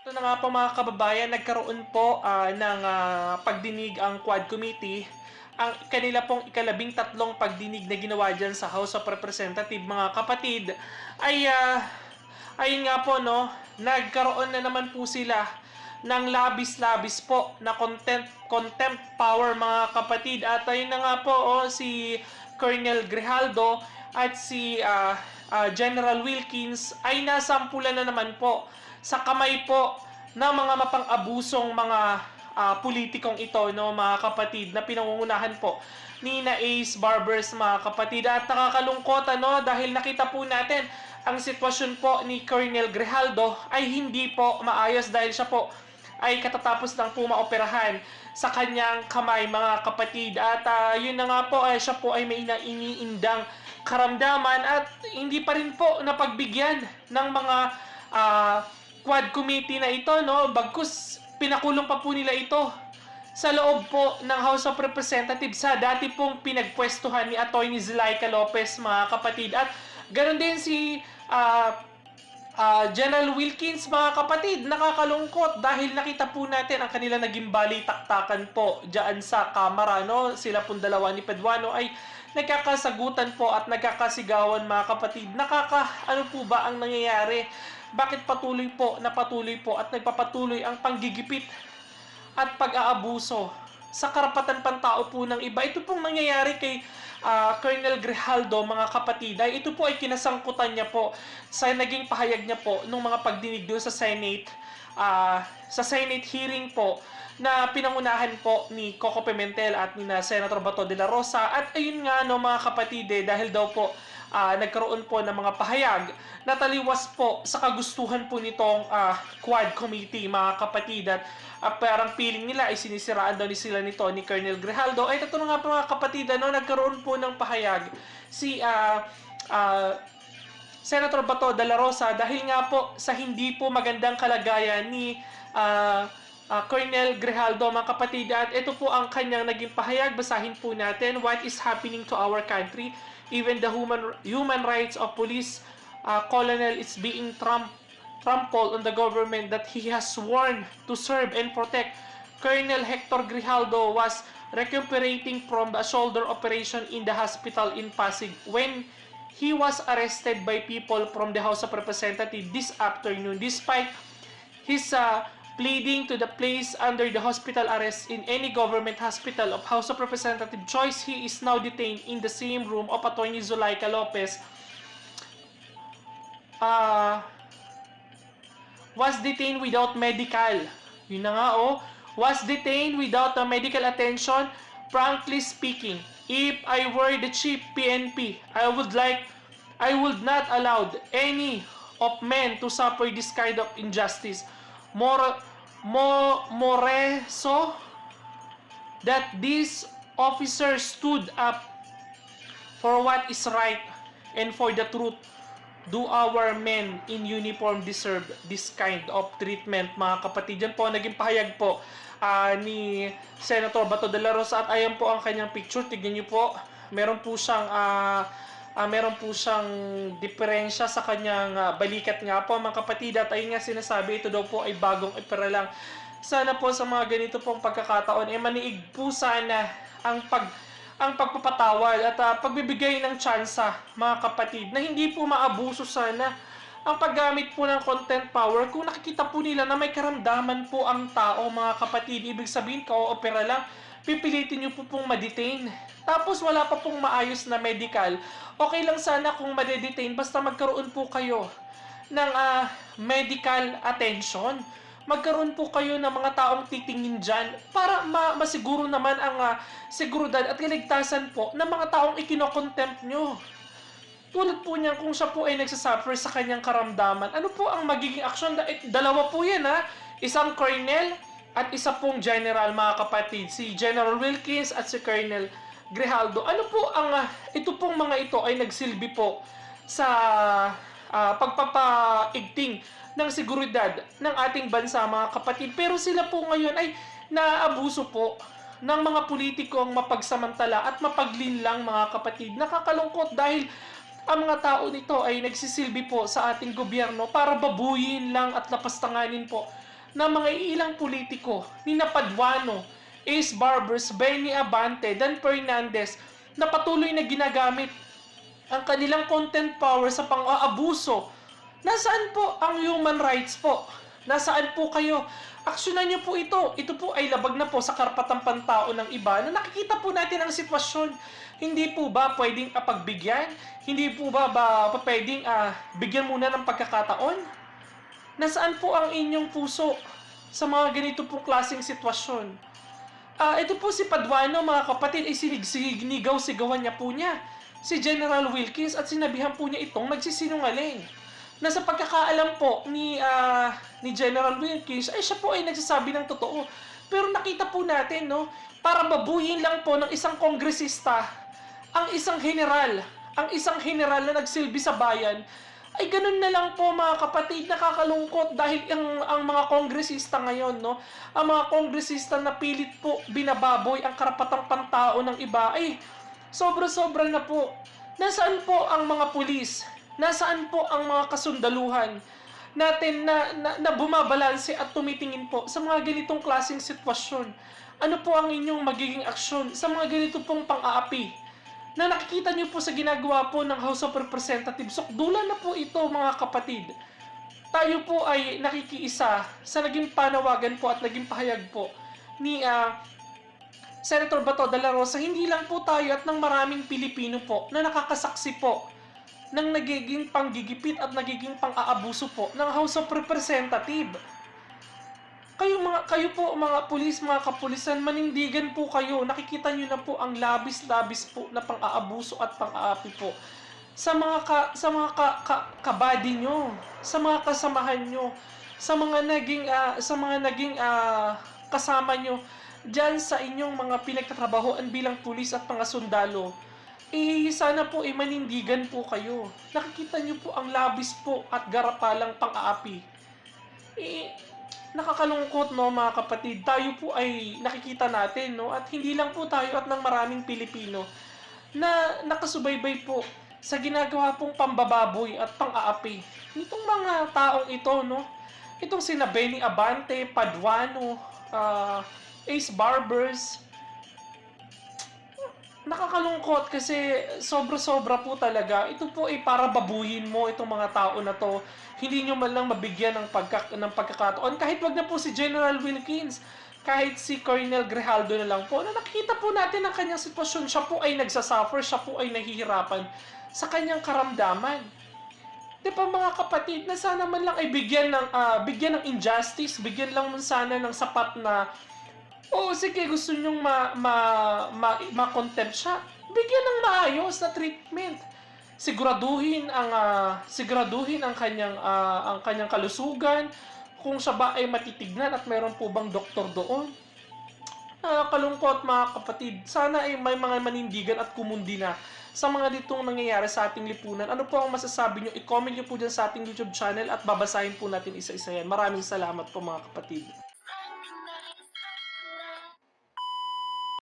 Ito na nga po mga kababayan, nagkaroon po ng pagdinig ang Quad Committee. Ang kanila pong ikalabing-tatlong pagdinig na ginawa dyan sa House of Representatives, mga kapatid, ay ayun nga po, no, nagkaroon na naman po sila ng labis-labis po na contempt power, mga kapatid. At ayun na nga po, si Colonel Grijaldo at si General Wilkins ay nasampulan na naman po sa kamay po ng mga mapang-abusong mga politikong ito, no, mga kapatid, na pinangungunahan po ni na Ace Barbers, mga kapatid. At nakakalungkot, dahil nakita po natin ang sitwasyon po ni Colonel Grijaldo ay hindi po maayos dahil siya po ay katatapos lang po maoperahan sa kanyang kamay, mga kapatid. At yun na nga po, siya po ay may iniindang karamdaman at hindi pa rin po napagbigyan ng mga Quad Committee na ito, no? Bagkus pinakulong pa po nila ito sa loob po ng House of Representatives sa dati pong pinagpwestuhan ni Atty. Zulaika Lopez, mga kapatid. At ganoon din si General Wilkins, mga kapatid. Nakakalungkot dahil nakita po natin ang kanila naging balitaktakan po dyan sa Kamara, no? Sila pong dalawa ni Paduano ay nagkakasagutan po at nagkakasigawan, mga kapatid. Ano po ba ang nangyayari? Bakit patuloy po at nagpapatuloy ang panggigipit at pag-aabuso sa karapatan pantao po ng iba? Ito pong nangyayari kay Colonel Grijaldo, mga kapatid, ay ito po ay kinasangkutan niya po sa naging pahayag niya po nung mga pagdinig doon sa Senate hearing po na pinangunahan po ni Coco Pimentel at ni Senator Bato de la Rosa. At ayun nga, no, mga kapatid, dahil daw po nagkaroon po ng mga pahayag na taliwas po sa kagustuhan po nitong Quad Committee, mga kapatid. At parang feeling nila ay sinisiraan daw sila nito ni Colonel Grijaldo. Ay ito nga po, mga kapatid, nagkaroon po ng pahayag si Senator Bato de la Rosa dahil nga po sa hindi po magandang kalagayan ni Colonel Grijaldo, mga kapatid. At ito po ang kanyang naging pahayag. Basahin po natin. What is happening to our country? Even the human rights of police colonel is being trampled on the government that he has sworn to serve and protect. Colonel Hector Grijaldo was recuperating from a shoulder operation in the hospital in Pasig when he was arrested by people from the House of Representatives this afternoon. Despite his pleading to the place under the hospital arrest in any government hospital of House of Representative choice, he is now detained in the same room of Atty. Zulaika Lopez. Was detained without medical. Yun na nga, was detained without a medical attention. Frankly speaking, if I were the chief PNP, I would not allow any of men to suffer this kind of injustice. Moreso that these officers stood up for what is right and for the truth. Do our men in uniform deserve this kind of treatment, mga kapatid? Yan po naging pahayag po ni Senator Bato de la Rosa. At ayan po ang kanyang picture. Tignan niyo po, meron po siyang diferensya sa kanyang balikat nga po, mga kapatid. At ayun nga sinasabi, ito daw po ay bagong opera lang. Sana po sa mga ganito pong pagkakataon maniig po sana ang pagpapatawad at pagbibigay ng tsansa, mga kapatid, na hindi po maabuso sana ang paggamit po ng content power. Kung nakikita po nila na may karamdaman po ang tao, mga kapatid, ibig sabihin ka-opera lang, pipilitin nyo po pong ma-detain. Tapos wala pa pong maayos na medical. Okay lang sana kung ma-detain, basta magkaroon po kayo ng medical attention. Magkaroon po kayo ng mga taong titingin dyan para masiguro naman ang seguridad at kaligtasan po ng mga taong ikinokontempt nyo. Tulad po niyan, kung siya po ay nagsasuffer sa kanyang karamdaman, ano po ang magiging aksyon? Dalawa po yan, isang colonel at isa pong general, mga kapatid, si General Wilkins at si Colonel Grijaldo. Ano po ang ito pong mga ito ay nagsilbi po sa pagpapaigting ng seguridad ng ating bansa, mga kapatid. Pero sila po ngayon ay naabuso po ng mga politikong mapagsamantala at mapaglinlang, mga kapatid. Nakakalungkot dahil ang mga tao nito ay nagsisilbi po sa ating gobyerno para babuyin lang at lapastanganin po na mga ilang politiko, ni Paduano, Ace Barbers, Benny Abante, Dan Fernandez, na patuloy na ginagamit ang kanilang content power sa pang-aabuso. Nasaan po ang human rights po? Nasaan po kayo? Aksyonan niyo po ito. Ito po ay labag na po sa karapatang pantao ng iba na nakikita po natin ang sitwasyon. Hindi po ba pwedeng pagbigyan? Hindi po ba pwedeng bigyan muna ng pagkakataon? Nasaan po ang inyong puso sa mga ganito pong klaseng sitwasyon? Ito po si Paduano, mga kapatid, ay sinigaw-sigawan niya po niya si General Wilkins at sinabihan po niya itong nagsisinungaling. Na sa pagkakaalam po ni General Wilkins, ay siya po ay nagsasabi ng totoo. Pero nakita po natin, no, para babuyin lang po ng isang kongresista ang isang general na nagsilbi sa bayan, ay ganun na lang po mga kapatid, nakakalungkot dahil ang mga kongresista ngayon, no, ang mga kongresista na pilit po binababoy ang karapatang pantao ng iba, ay sobra-sobra na po. Nasaan po ang mga pulis? Nasaan po ang mga kasundaluhan natin na bumabalanse at tumitingin po sa mga ganitong klaseng sitwasyon? Ano po ang inyong magiging aksyon sa mga ganito pong pang-aapi na nakikita niyo po sa ginagawa po ng House of Representatives? Sukdulan na po ito, mga kapatid. Tayo po ay nakikiisa sa naging panawagan po at naging pahayag po ni Senator Bato de la Rosa. Hindi lang po tayo at ng maraming Pilipino po na nakakasaksi po ng nagiging panggigipit at nagiging pang-aabuso po ng House of Representatives. Kayo po mga pulis, mga kapulisan, manindigan po kayo. Nakikita niyo na po ang labis-labis po na pang-aabuso at pang-aapi po sa mga kabady nyo, sa mga kasamahan nyo, sa mga naging kasama nyo diyan sa inyong mga pinagtatrabahoan bilang pulis at mga sundalo. Sana po manindigan po kayo. Nakikita nyo po ang labis po at garapalang pang-aapi. Nakakalungkot, no, mga kapatid. Tayo po ay nakikita natin, no, at hindi lang po tayo at ng maraming Pilipino na nakasubaybay po sa ginagawa pong pambababoy at pang-aapi nitong mga taong ito, no. Itong sina Benny Abante, Paduano, Ace Barbers. Nakakalungkot kasi sobra-sobra po talaga. Ito po ay para babuhin mo itong mga tao na to. Hindi nyo man lang mabigyan ng pagkakataon. Kahit wag na po si General Wilkins, kahit si Colonel Grijaldo na lang po, na nakikita po natin ang kanyang sitwasyon. Siya po ay nagsasuffer, siya po ay nahihirapan sa kanyang karamdaman. Di ba, mga kapatid, na sana man lang ay bigyan ng injustice, bigyan lang man sana ng sapat na, sige, gusto nyong ma-contempt siya, bigyan ng maayos na treatment. Siguraduhin ang kanyang kalusugan, kung siya ba ay matitignan at mayroon po bang doktor doon. Nakakalungkot, mga kapatid. Sana ay may mga manindigan at kumundi na sa mga ditong nangyayari sa ating lipunan. Ano po ang masasabi nyo? I-comment nyo po dyan sa ating YouTube channel at babasahin po natin isa-isa yan. Maraming salamat po, mga kapatid.